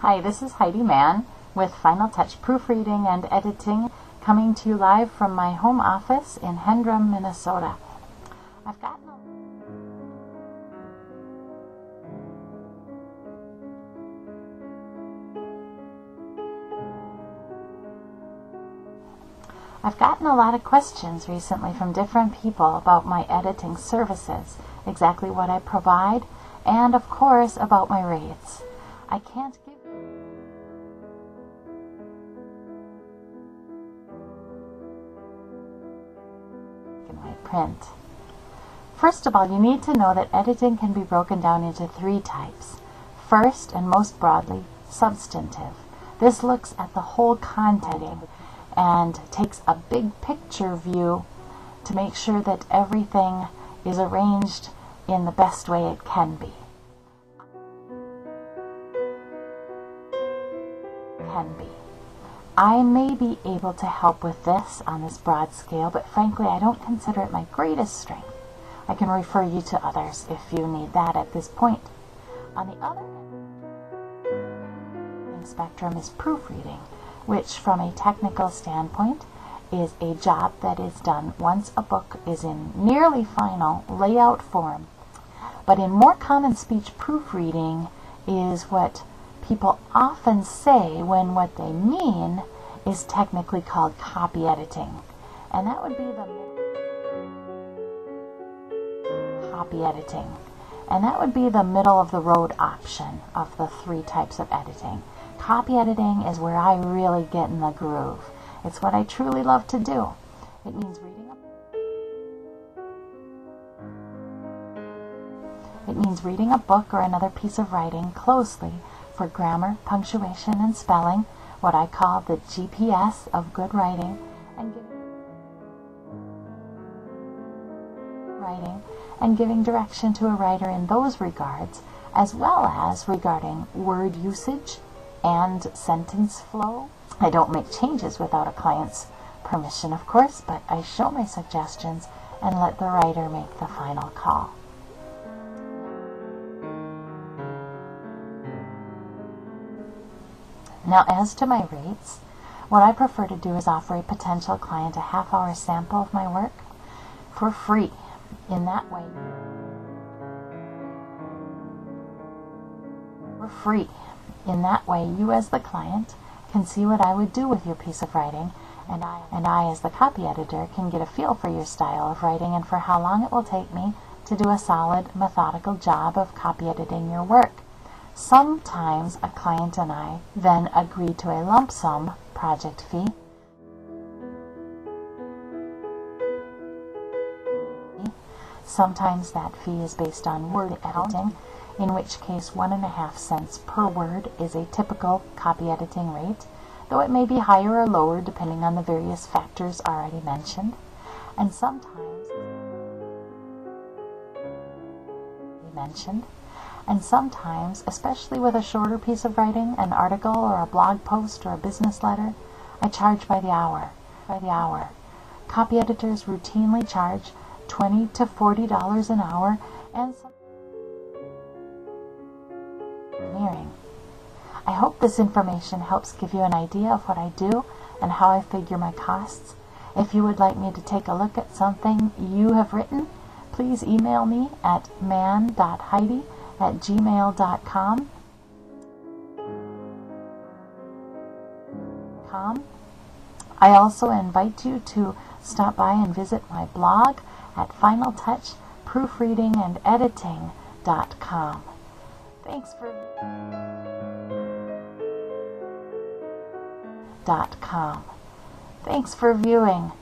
Hi, this is Heidi Mann with Final Touch Proofreading and Editing, coming to you live from my home office in Hendrum, Minnesota. I've gotten a lot of questions recently from different people about my editing services, exactly what I provide, and of course about my rates. I can't give in my print. First of all, you need to know that editing can be broken down into three types. First, and most broadly, substantive. This looks at the whole content and takes a big picture view to make sure that everything is arranged in the best way it can be. I may be able to help with this on this broad scale, but frankly I don't consider it my greatest strength. I can refer you to others if you need that at this point. On the other end of the spectrum is proofreading, which from a technical standpoint is a job that is done once a book is in nearly final layout form. But in more common speech, proofreading is what people often say when what they mean is technically called copy editing. And that would be the middle of the road option of the three types of editing. Copy editing is where I really get in the groove. It's what I truly love to do. It means reading a book or another piece of writing closely for grammar, punctuation, and spelling, what I call the GPS of good writing, and giving direction to a writer in those regards, as well as regarding word usage and sentence flow. I don't make changes without a client's permission, of course, but I show my suggestions and let the writer make the final call. Now, as to my rates, what I prefer to do is offer a potential client a half-hour sample of my work for free. In that way, you as the client can see what I would do with your piece of writing, and I as the copy editor can get a feel for your style of writing and for how long it will take me to do a solid, methodical job of copy editing your work. Sometimes a client and I then agree to a lump sum project fee. Sometimes that fee is based on word editing, in which case 1.5 cents per word is a typical copy editing rate, though it may be higher or lower depending on the various factors already mentioned. And sometimes, especially with a shorter piece of writing, an article or a blog post or a business letter, I charge by the hour. Copy editors routinely charge $20 to $40 an hour, and I hope this information helps give you an idea of what I do and how I figure my costs. If you would like me to take a look at something you have written, please email me at man.heidi@gmail.com. I also invite you to stop by and visit my blog at finaltouchproofreadingandediting.com. Thanks for viewing.